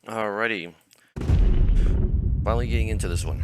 Alrighty. Finally getting into this one.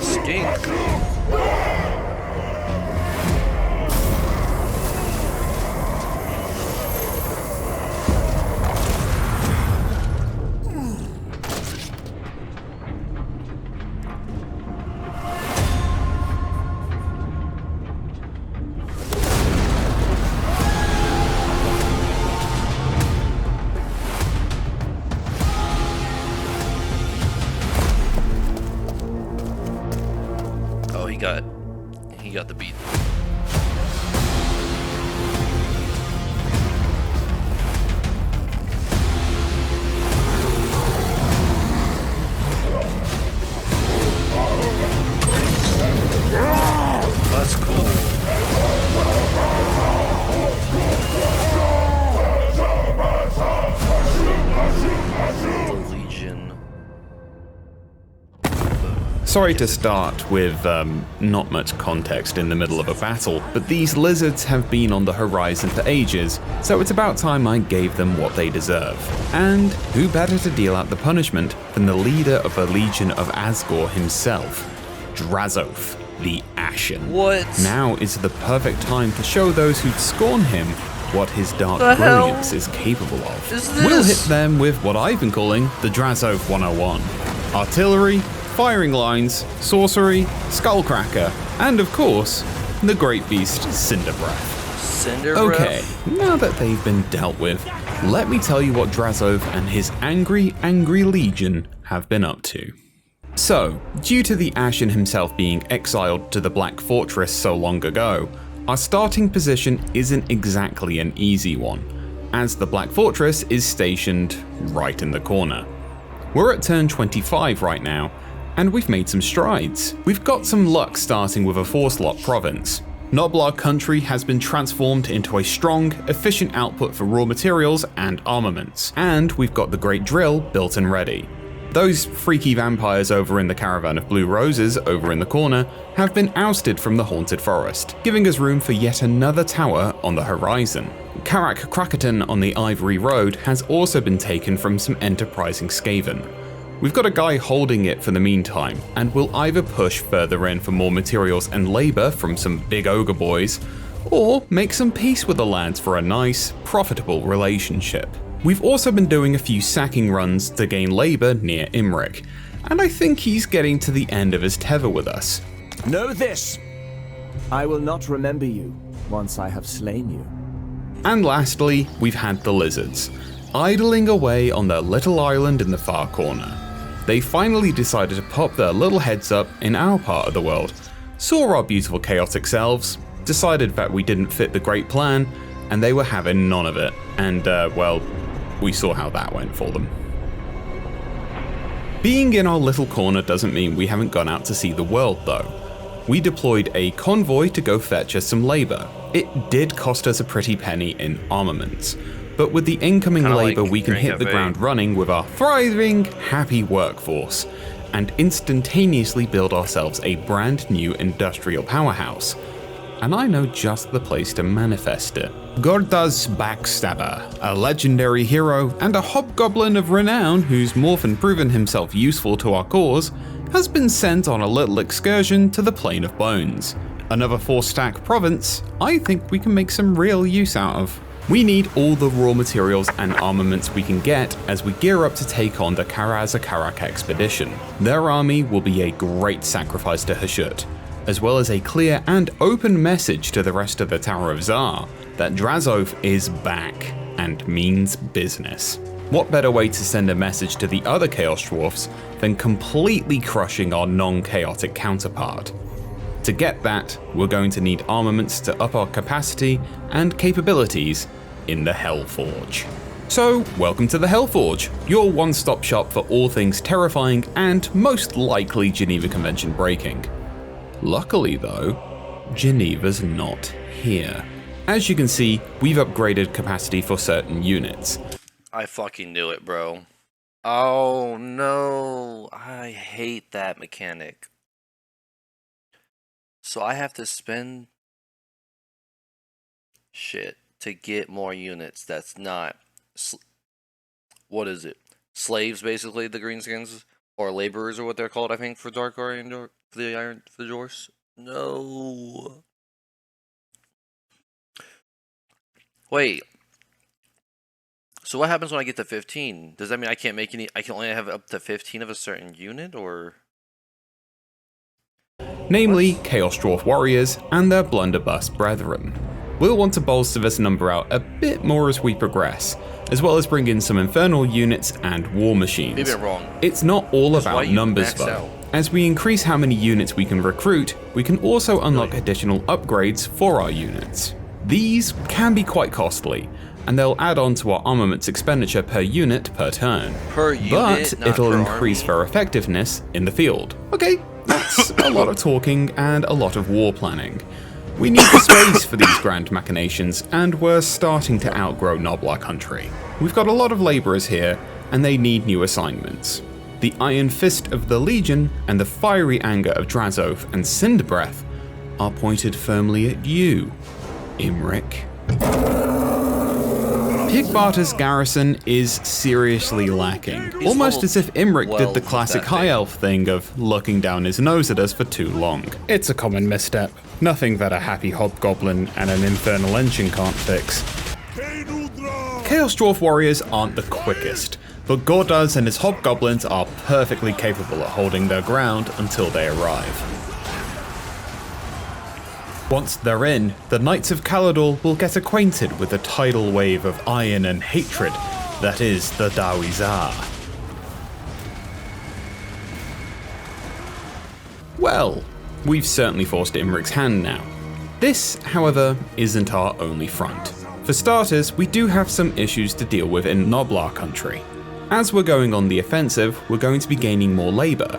Stink. He got the beat. That's cool. The Legion. Sorry to start with not much context in the middle of a battle, but these lizards have been on the horizon for ages, so it's about time I gave them what they deserve. And who better to deal out the punishment than the leader of the Legion of Asgore himself, Drazhoath, the Ashen. What? Now is the perfect time to show those who scorn him what his dark brilliance is capable of. We'll hit them with what I've been calling the Drazhoath 101. Artillery, firing lines, sorcery, skullcracker, and of course, the great beast Cinderbreath. Okay, now that they've been dealt with, let me tell you what Drazhoath and his angry legion have been up to. So, due to the Ashen himself being exiled to the Black Fortress so long ago, our starting position isn't exactly an easy one, as the Black Fortress is stationed right in the corner. We're at turn 25 right now, and we've made some strides. We've got some luck starting with a 4-slot province. Noblar country has been transformed into a strong, efficient output for raw materials and armaments, and we've got the Great Drill built and ready. Those freaky vampires over in the Caravan of Blue Roses over in the corner have been ousted from the Haunted Forest, giving us room for yet another tower on the horizon. Karak Krakaton on the Ivory Road has also been taken from some enterprising Skaven. We've got a guy holding it for the meantime, and we'll either push further in for more materials and labor from some big ogre boys, or make some peace with the lads for a nice, profitable relationship. We've also been doing a few sacking runs to gain labor near Imric, and I think he's getting to the end of his tether with us. Know this! I will not remember you once I have slain you. And lastly, we've had the lizards, idling away on their little island in the far corner. They finally decided to pop their little heads up in our part of the world, saw our beautiful chaotic selves, decided that we didn't fit the great plan, and they were having none of it. And, well, we saw how that went for them. Being in our little corner doesn't mean we haven't gone out to see the world though. We deployed a convoy to go fetch us some labor. It did cost us a pretty penny in armaments, but with the incoming labor we can hit the ground running with our thriving, happy workforce, and instantaneously build ourselves a brand new industrial powerhouse. And I know just the place to manifest it. Gorda's Backstabber, a legendary hero and a hobgoblin of renown who's more than proven himself useful to our cause, has been sent on a little excursion to the Plane of Bones. Another 4-stack province I think we can make some real use out of. We need all the raw materials and armaments we can get as we gear up to take on the Karaz-a-Karak expedition. Their army will be a great sacrifice to Hashut, as well as a clear and open message to the rest of the Tower of Zar that Drazhoath is back and means business. What better way to send a message to the other Chaos Dwarfs than completely crushing our non-chaotic counterpart? To get that, we're going to need armaments to up our capacity and capabilities in the Hellforge. So, welcome to the Hellforge, your one-stop shop for all things terrifying and most likely Geneva Convention breaking. Luckily though, Geneva's not here. As you can see, we've upgraded capacity for certain units. I fucking knew it, bro. Oh no, I hate that mechanic. So I have to spend shit to get more units. That's not what is it? Slaves, basically, the greenskins, or laborers, or what they're called. I think for Dark Iron, for the Dwarfs. No. Wait. So what happens when I get to 15? Does that mean I can't make any? I can only have up to 15 of a certain unit, or? Namely, Chaos Dwarf warriors and their blunderbuss brethren. We'll want to bolster this number out a bit more as we progress, as well as bring in some infernal units and war machines. Maybe I'm wrong. It's not all about numbers though. As we increase how many units we can recruit, we can also unlock additional upgrades for our units. These can be quite costly, and they'll add on to our armaments expenditure per unit per turn. But it'll increase their effectiveness in the field. Okay, that's a lot of talking and a lot of war planning. We need the space for these grand machinations, and we're starting to outgrow Noblar country. We've got a lot of laborers here, and they need new assignments. The Iron Fist of the Legion and the fiery anger of Drazhoath and Cinderbreath are pointed firmly at you, Imric. Pigbarter's garrison is seriously lacking, almost as if Imric did the classic high elf thing of looking down his nose at us for too long. It's a common misstep, nothing that a happy hobgoblin and an infernal engine can't fix. Chaos Dwarf warriors aren't the quickest, but Gordaz and his hobgoblins are perfectly capable at holding their ground until they arrive. Once they're in, the Knights of Caledor will get acquainted with the tidal wave of iron and hatred that is the Dawizar. Well, we've certainly forced Imric's hand now. This, however, isn't our only front. For starters, we do have some issues to deal with in Noblar country. As we're going on the offensive, we're going to be gaining more labor,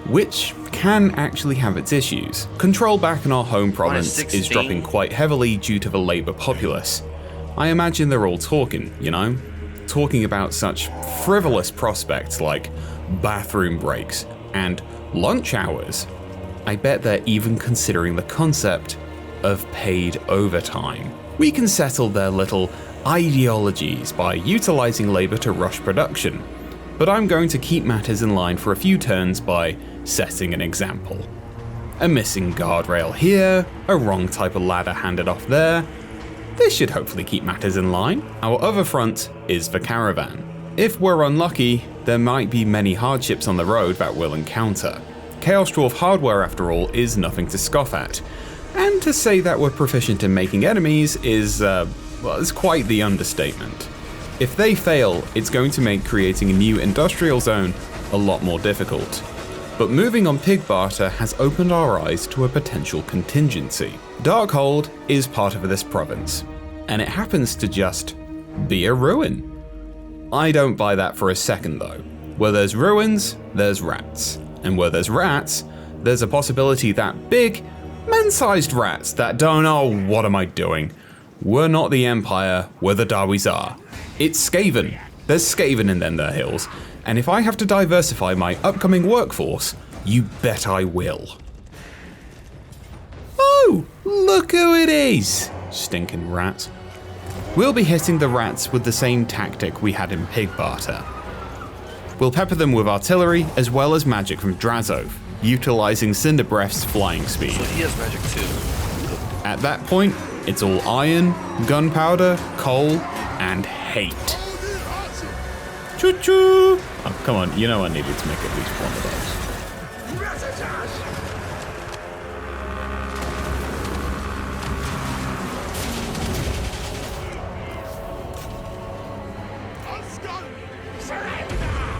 which can actually have its issues. Control back in our home province is dropping quite heavily due to the labor populace. I imagine they're all talking, you know? Talking about such frivolous prospects like bathroom breaks and lunch hours. I bet they're even considering the concept of paid overtime. We can settle their little ideologies by utilizing labor to rush production, but I'm going to keep matters in line for a few turns by setting an example. A missing guardrail here, a wrong type of ladder handed off there. This should hopefully keep matters in line. Our other front is the caravan. If we're unlucky, there might be many hardships on the road that we'll encounter. Chaos Dwarf hardware, after all, is nothing to scoff at. And to say that we're proficient in making enemies is, is quite the understatement. If they fail, it's going to make creating a new industrial zone a lot more difficult. But moving on Pigbarter has opened our eyes to a potential contingency. Darkhold is part of this province, and it happens to just be a ruin. I don't buy that for a second though. Where there's ruins, there's rats. And where there's rats, there's a possibility that big, man-sized rats that don't know what am I doing. We're not the Empire, we're the Dawizar. It's Skaven. There's Skaven in their hills, and if I have to diversify my upcoming workforce, you bet I will. Oh, look who it is! Stinking rats. We'll be hitting the rats with the same tactic we had in Pigbarter. We'll pepper them with artillery as well as magic from Drazhoath, utilizing Cinderbreath's flying speed. So he has magic too. At that point, it's all iron, gunpowder, coal, and hate. Choo-choo! Oh, come on, you know I needed to make at least one of those.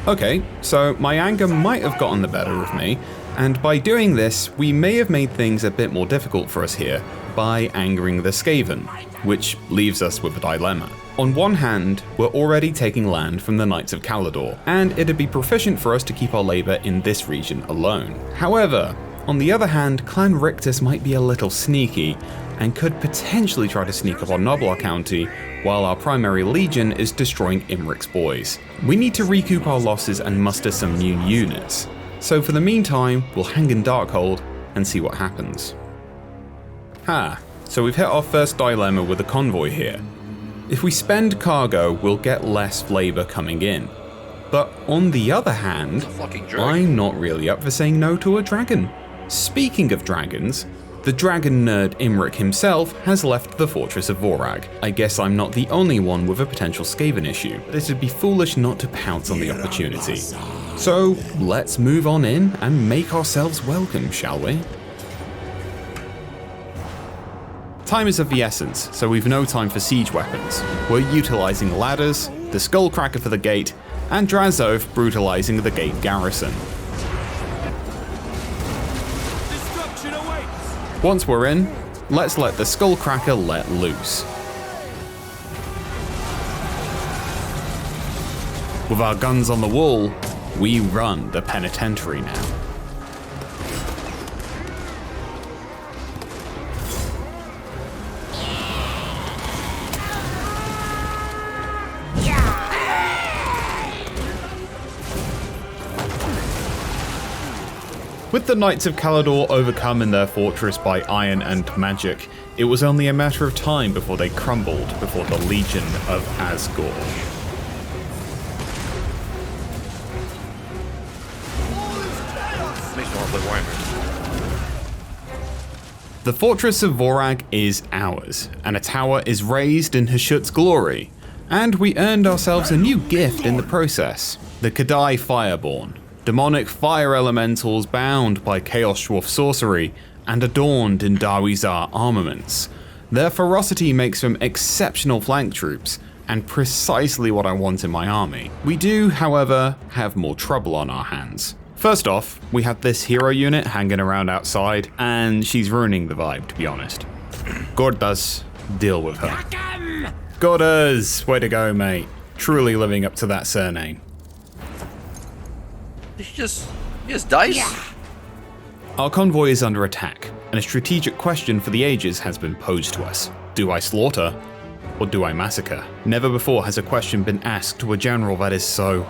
Okay, so my anger might have gotten the better of me, and by doing this, we may have made things a bit more difficult for us here by angering the Skaven, which leaves us with a dilemma. On one hand, we're already taking land from the Knights of Caledor, and it'd be proficient for us to keep our labor in this region alone. However, on the other hand, Clan Rictus might be a little sneaky, and could potentially try to sneak up on Noblar County while our primary legion is destroying Imric's boys. We need to recoup our losses and muster some new units. So for the meantime, we'll hang in Darkhold and see what happens. So we've hit our first dilemma with a convoy here. If we spend cargo, we'll get less labour coming in. But on the other hand, I'm not really up for saying no to a dragon. Speaking of dragons, the dragon nerd Imric himself has left the Fortress of Vorag. I guess I'm not the only one with a potential Skaven issue, but it'd be foolish not to pounce on the opportunity. So let's move on in and make ourselves welcome, shall we? Time is of the essence, so we've no time for siege weapons. We're utilising ladders, the Skullcracker for the gate, and Drazhoath brutalising the gate garrison. Once we're in, let's let the Skullcracker let loose. With our guns on the wall, we run the penitentiary now. With the Knights of Caledor overcome in their fortress by iron and magic, it was only a matter of time before they crumbled before the Legion of Asgore. Makes me want to play Warhammer. The Fortress of Vorag is ours, and a tower is raised in Hashut's glory, and we earned ourselves a new gift in the process, the Kadai Fireborn. Demonic fire elementals bound by Chaos Dwarf sorcery and adorned in Darwizar armaments. Their ferocity makes them exceptional flank troops and precisely what I want in my army. We do, however, have more trouble on our hands. First off, we have this hero unit hanging around outside and she's ruining the vibe, to be honest. Gordas, deal with her. Gordas, way to go, mate. Truly living up to that surname. He just dice? Our convoy is under attack, and a strategic question for the ages has been posed to us. Do I slaughter, or do I massacre? Never before has a question been asked to a general that is so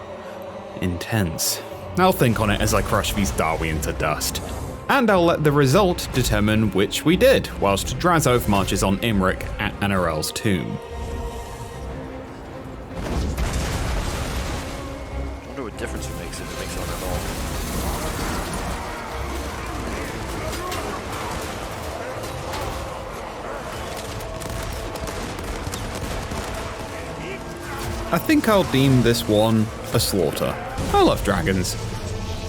intense. I'll think on it as I crush these Darwi into dust. And I'll let the result determine which we did, whilst Drazhoath marches on Imric at Anarel's tomb. I wonder what difference it makes if it makes it at all. I think I'll deem this one a slaughter. I love dragons.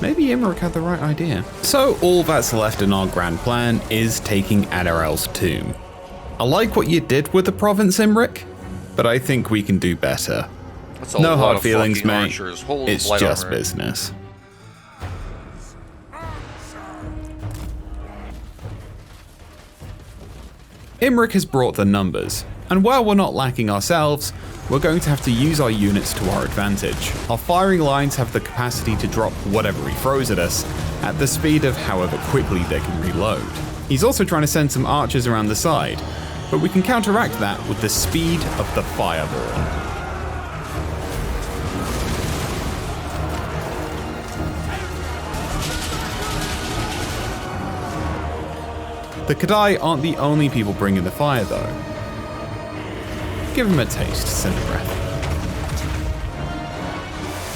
Maybe Imric had the right idea. So all that's left in our grand plan is taking Anarel's tomb. I like what you did with the province, Imric, but I think we can do better. No hard feelings, mate. It's just business. Imric has brought the numbers, and while we're not lacking ourselves, we're going to have to use our units to our advantage. Our firing lines have the capacity to drop whatever he throws at us at the speed of however quickly they can reload. He's also trying to send some archers around the side, but we can counteract that with the speed of the Fireborn. The Kadai aren't the only people bringing the fire though. Give him a taste, Cinderbreath.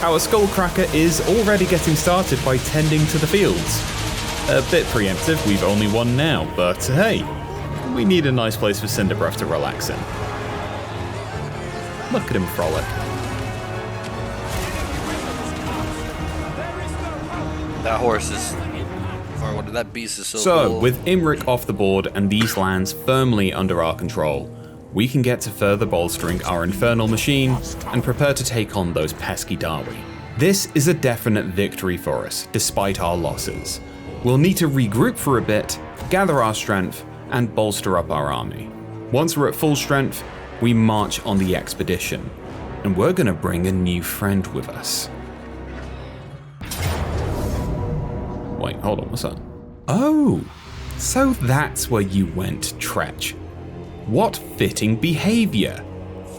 Our Skullcracker is already getting started by tending to the fields. A bit preemptive, we've only one now, but hey, we need a nice place for Cinderbreath to relax in. Look at him frolic. That horse is... or what, that beast is so cool. With Imric off the board and these lands firmly under our control, we can get to further bolstering our infernal machine and prepare to take on those pesky Darwi. This is a definite victory for us, despite our losses. We'll need to regroup for a bit, gather our strength, and bolster up our army. Once we're at full strength, we march on the expedition, and we're gonna bring a new friend with us. Wait, hold on, what's that? Oh, So that's where you went, Tretch. What fitting behaviour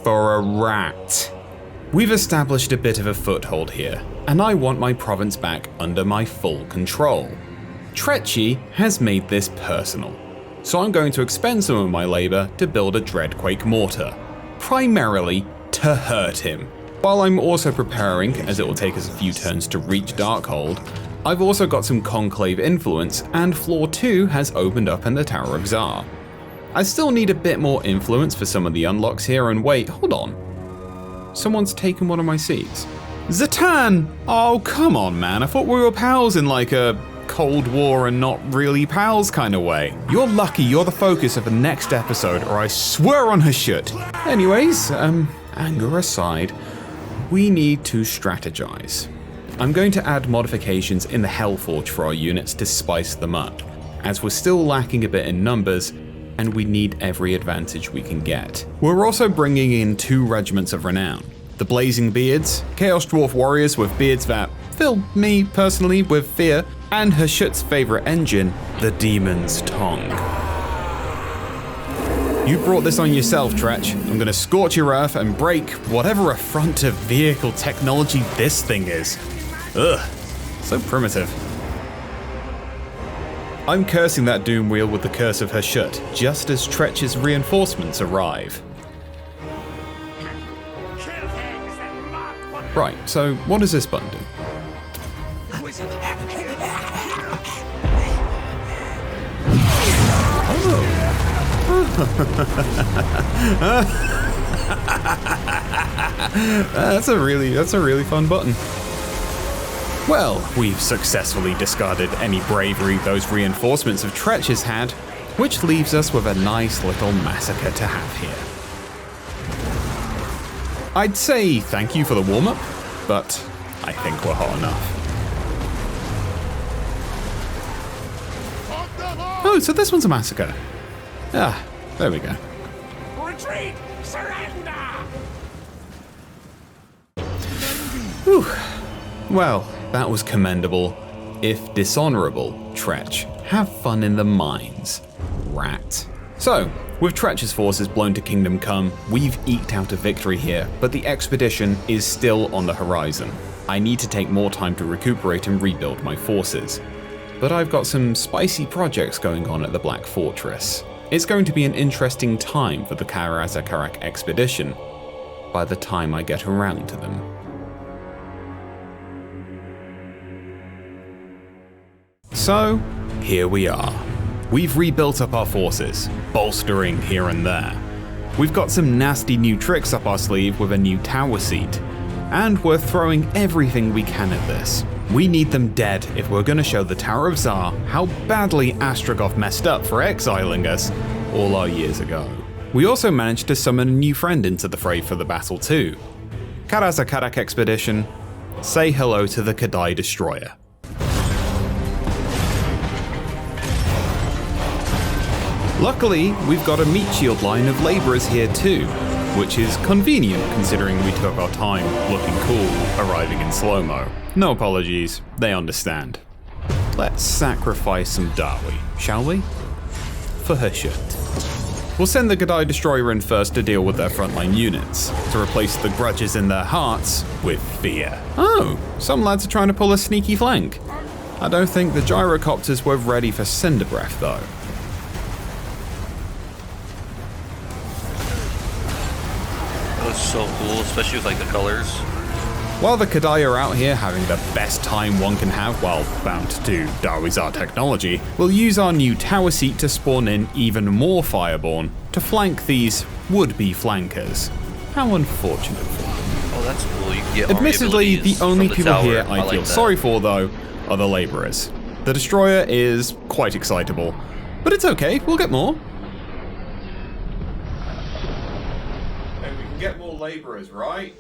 for a rat. We've established a bit of a foothold here, and I want my province back under my full control. Tretchy has made this personal, so I'm going to expend some of my labour to build a Dreadquake mortar, primarily to hurt him. While I'm also preparing, as it will take us a few turns to reach Darkhold, I've also got some Conclave influence, and Floor 2 has opened up in the Tower of Xar. I still need a bit more influence for some of the unlocks here, and wait, hold on. Someone's taken one of my seats. Zatan! Oh, come on, man. I thought we were pals in like a Cold War and not really pals kind of way. You're lucky you're the focus of the next episode, or I swear on her shit. Anyways, anger aside, we need to strategize. I'm going to add modifications in the Hellforge for our units to spice them up, as we're still lacking a bit in numbers, and we need every advantage we can get. We're also bringing in 2 regiments of renown. The Blazing Beards, Chaos Dwarf warriors with beards that fill me personally with fear, and Hashut's favourite engine, the Demon's Tongue. You brought this on yourself, Tretch. I'm gonna scorch your earth and break whatever affront to vehicle technology this thing is. Ugh, so primitive. I'm cursing that doom wheel with the curse of Hashut, just as Tretch's reinforcements arrive. Right, so what does this button do? That's a really fun button. Well, we've successfully discarded any bravery those reinforcements of Tretch has had, which leaves us with a nice little massacre to have here. I'd say thank you for the warm-up, but I think we're hot enough. Oh, so this one's a massacre. Ah, there we go. Retreat! Surrender! Whew. Well, that was commendable, if dishonourable, Tretch. Have fun in the mines, rat. So, with Tretch's forces blown to Kingdom Come, we've eked out a victory here, but the expedition is still on the horizon. I need to take more time to recuperate and rebuild my forces. But I've got some spicy projects going on at the Black Fortress. It's going to be an interesting time for the Karazakarak expedition, by the time I get around to them. So, here we are. We've rebuilt up our forces, bolstering here and there. We've got some nasty new tricks up our sleeve with a new tower seat, and we're throwing everything we can at this. We need them dead if we're going to show the Tower of Xar how badly Astrogoth messed up for exiling us all our years ago. We also managed to summon a new friend into the fray for the battle too. Karazakarak expedition, say hello to the Kadai Destroyer. Luckily, we've got a meat shield line of labourers here too, which is convenient considering we took our time looking cool arriving in slow-mo. No apologies, they understand. Let's sacrifice some Dawi, shall we? For Hashut. We'll send the Kadai Destroyer in first to deal with their frontline units, to replace the grudges in their hearts with fear. Oh, some lads are trying to pull a sneaky flank. I don't think the gyrocopters were ready for Cinder Breath though. So cool, especially with like the colors. While the Kadai are out here having the best time one can have while bound to Darwizar technology, we'll use our new tower seat to spawn in even more Fireborn to flank these would-be flankers. How unfortunate for them. Oh, that's cool. You can get Admittedly, the only people tower. here I feel like sorry for though are the labourers. The Destroyer is quite excitable, but it's okay, we'll get more. Get more labourers, right?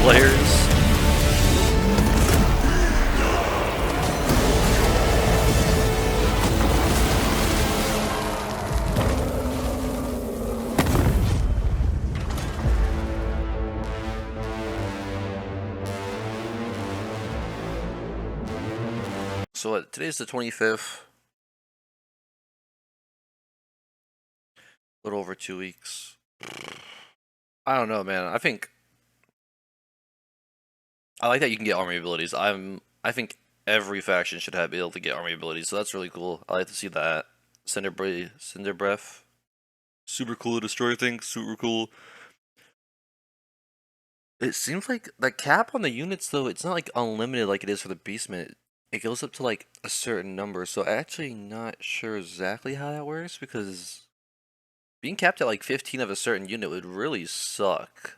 Slayers. So what, today's the 25th. A little over 2 weeks. I don't know, man. I like that you can get army abilities. I think every faction should be able to get army abilities, so that's really cool. I like to see that. Cinder Breath. Super cool to destroy things, super cool. It seems like the cap on the units though, it's not like unlimited like it is for the Beastman. It goes up to like a certain number, so actually not sure exactly how that works because being capped at like 15 of a certain unit would really suck.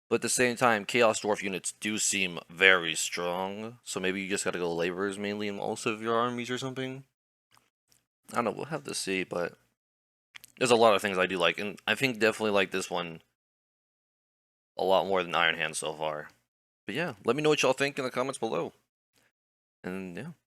But at the same time, Chaos Dwarf units do seem very strong, so maybe you just gotta go laborers mainly in most of your armies or something. I don't know, we'll have to see, but there's a lot of things I do like, and I think definitely like this one a lot more than Iron Hand so far. But yeah, let me know what y'all think in the comments below. And yeah.